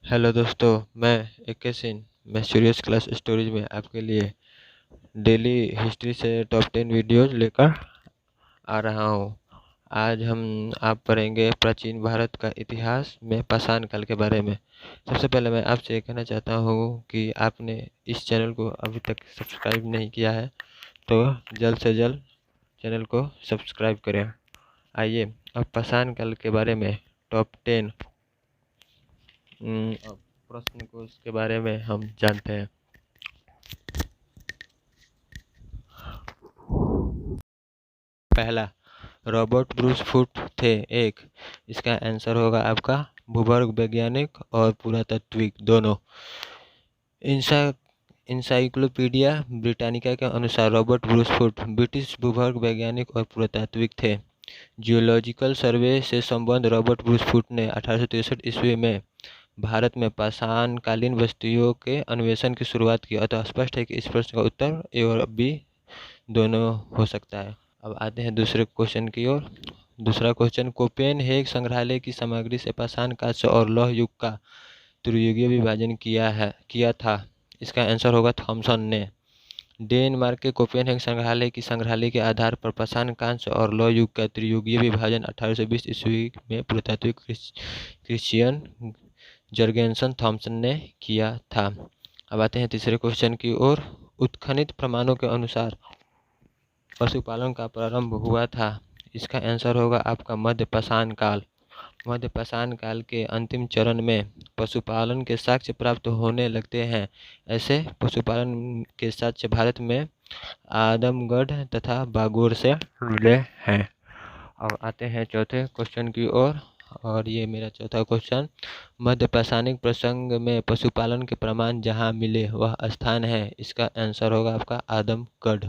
Hello दोस्तों, मैं AK Singh. मैं सीरियस क्लास स्टोरीज में आपके लिए डेली हिस्ट्री से टॉप 10 वीडियोज लेकर आ रहा हूँ। आज आप पढ़ेंगे प्राचीन भारत का इतिहास में पाषाण काल के बारे में। सबसे पहले मैं आपसे ये कहना चाहता हूँ कि आपने इस चैनल को अभी तक सब्सक्राइब नहीं किया है तो जल्द से जल्द चैनल को सब्सक्राइब करें। आइए अब पाषाण काल के बारे में टॉप 10 प्रश्न को उसके बारे में हम जानते हैं। पहला, रॉबर्ट ब्रूस फुट थे एक। इसका आंसर होगा आपका भूगर्भ वैज्ञानिक और पुरातात्विक दोनों। इंसा इंसाइक्लोपीडिया ब्रिटानिका के अनुसार रॉबर्ट ब्रूस फुट ब्रिटिश भूगर्भ वैज्ञानिक और पुरातात्विक थे। जियोलॉजिकल सर्वे से संबंध रॉबर्ट ब्रूस फुट ने 1863 ईस्वी में भारत में पाषाणकालीन वस्तुओं के अन्वेषण की शुरुआत की। अतः स्पष्ट है कि इस प्रश्न का उत्तर ए और बी दोनों हो सकता है। अब आते हैं दूसरे क्वेश्चन की ओर। दूसरा क्वेश्चन, कोपेनहेग संग्रहालय की सामग्री से पाषाण काल और लौह युग का त्रियुगीय विभाजन किया था। इसका आंसर होगा थॉमसन ने। डेनमार्क के कोपेनहेग संग्रहालय की संग्रहालय के आधार पर पाषाण काल और लौह युग का त्रियुगीय विभाजन 1820 ईस्वी में पुरातात्विक क्रिश्चियन जर्गेनसन थॉमसन ने किया था। अब आते हैं तीसरे क्वेश्चन की ओर। उत्खनित प्रमाणों के अनुसार पशुपालन का प्रारंभ हुआ था। इसका आंसर होगा आपका मध्य पाषाण काल। मध्य पाषाण काल के अंतिम चरण में पशुपालन के साक्ष्य प्राप्त होने लगते हैं। ऐसे पशुपालन के साक्ष्य भारत में आदमगढ़ तथा बागोर से मिले हैं। अब आते हैं चौथे क्वेश्चन की ओर और ये मेरा चौथा क्वेश्चन, मध्य पाषाणिक प्रसंग में पशुपालन के प्रमाण जहाँ मिले वह स्थान है। इसका आंसर होगा आपका आदमगढ़।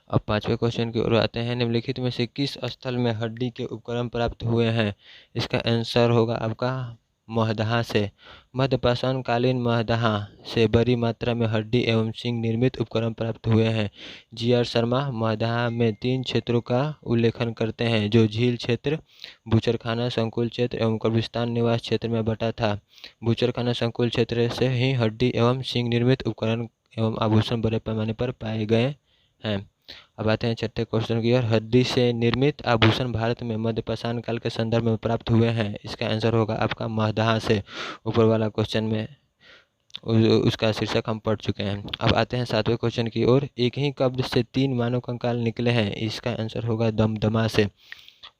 अब पांचवें क्वेश्चन की ओर आते हैं। निम्नलिखित में से किस स्थल में हड्डी के उपकरण प्राप्त हुए हैं। इसका आंसर होगा आपका महदहा से। मध्य पाषाण कालीन महदहा से बड़ी मात्रा में हड्डी एवं सिंह निर्मित उपकरण प्राप्त हुए हैं। GR शर्मा महदहा में 3 क्षेत्रों का उल्लेखन करते हैं जो झील क्षेत्र, बूचड़खाना संकुल क्षेत्र एवं कब्रिस्तान निवास क्षेत्र में बटा था। बूचड़खाना संकुल क्षेत्र से ही हड्डी एवं सिंह निर्मित उपकरण एवं आभूषण बड़े पैमाने पर पाए गए हैं। अब आते हैं छठे क्वेश्चन की ओर। हड्डी से निर्मित आभूषण भारत में मध्य पाषाण काल के संदर्भ में प्राप्त हुए हैं। इसका आंसर होगा आपका महदहा से। ऊपर वाला क्वेश्चन में उसका शीर्षक हम पढ़ चुके हैं। अब आते हैं सातवें क्वेश्चन की ओर। एक ही कब्र से 3 मानव कंकाल निकले हैं। इसका आंसर होगा दमदमा से।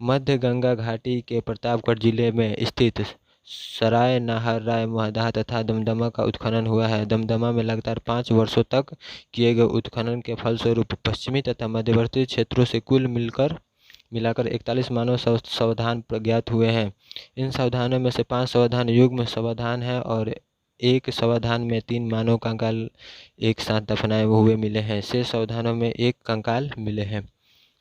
मध्य गंगा घाटी के प्रतापगढ़ जिले में स्थित सराय नाहरराय महदहा तथा दमदमा का उत्खनन हुआ है। दमदमा में लगातार 5 वर्षों तक किए गए उत्खनन के फलस्वरूप पश्चिमी तथा मध्यवर्ती क्षेत्रों से कुल मिलाकर 41 मानव सावधान ज्ञात हुए हैं। इन सावधानों में से 5 सावधान युग्म सावधान है और एक सावधान में 3 मानव कंकाल एक साथ दफनाए हुए मिले हैं। शेष सावधानों में 1 कंकाल मिले हैं।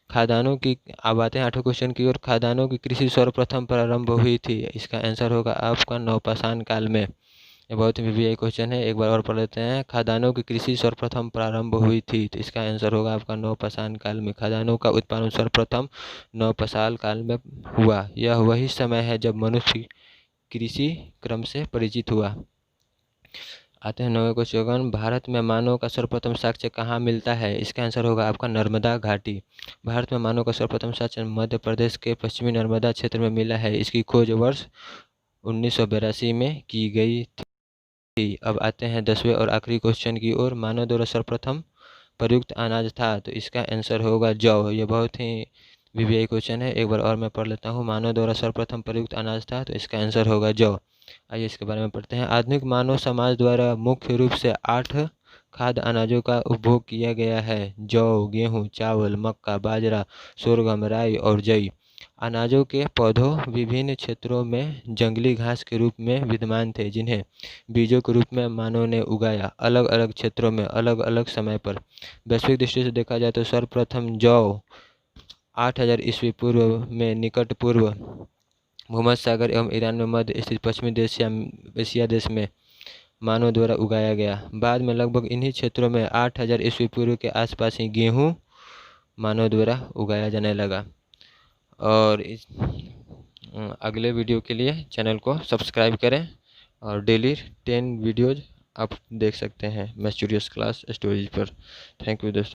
खादानों की अब आते हैं 8वें क्वेश्चन की ओर। खादानों की कृषि सर्वप्रथम प्रारंभ हुई थी। इसका आंसर होगा आपका नवपाषाण काल में। ये बहुत ही VVI क्वेश्चन है, एक बार और पढ़ लेते हैं। खादानों की कृषि सर्वप्रथम प्रारंभ हुई थी, तो इसका आंसर होगा आपका नवपाषाण काल में। खादानों का उत्पादन सर्वप्रथम नवपाषाण काल में हुआ। यह वही समय है जब मनुष्य कृषि क्रम से परिचित हुआ। आते हैं 9वें क्वेश्चन। भारत में मानव का सर्वप्रथम साक्ष्य कहाँ मिलता है। इसका आंसर होगा आपका नर्मदा घाटी। भारत में मानव का सर्वप्रथम साक्ष्य मध्य प्रदेश के पश्चिमी नर्मदा क्षेत्र में मिला है। इसकी खोज वर्ष 1982 में की गई थी। अब आते हैं 10वें और आखिरी क्वेश्चन की ओर। मानव द्वारा सर्वप्रथम प्रयुक्त अनाज था, तो इसका आंसर होगा जौ। ये बहुत ही VVI क्वेश्चन है, एक बार और मैं पढ़ लेता हूँ। मानव द्वारा सर्वप्रथम प्रयुक्त अनाज था, तो इसका आंसर होगा जौ। आइए इसके बारे में पढ़ते हैं। आधुनिक मानव समाज द्वारा मुख्य रूप से 8 खाद्य अनाजों का उपभोग किया गया है। जौ, गेहूँ, चावल, मक्का, बाजरा, सोरगम, राई और जई। अनाजों के पौधों विभिन्न क्षेत्रों में जंगली घास के रूप में विद्यमान थे जिन्हें बीजों के रूप में मानव ने उगाया, अलग अलग क्षेत्रों में अलग अलग समय पर। वैश्विक दृष्टि से देखा जाए तो सर्वप्रथम जौ 8000 ईस्वी पूर्व में निकट पूर्व भूमध्य सागर एवं ईरान में मध्य स्थित पश्चिमी एशिया देश में मानव द्वारा उगाया गया। बाद में लगभग इन्हीं क्षेत्रों में 8000 ईस्वी पूर्व के आसपास ही गेहूँ मानव द्वारा उगाया जाने लगा। और इस अगले वीडियो के लिए चैनल को सब्सक्राइब करें और डेली 10 वीडियोज आप देख सकते हैं मैस्टूरियस क्लास स्टोरेज पर। थैंक यू दोस्तों।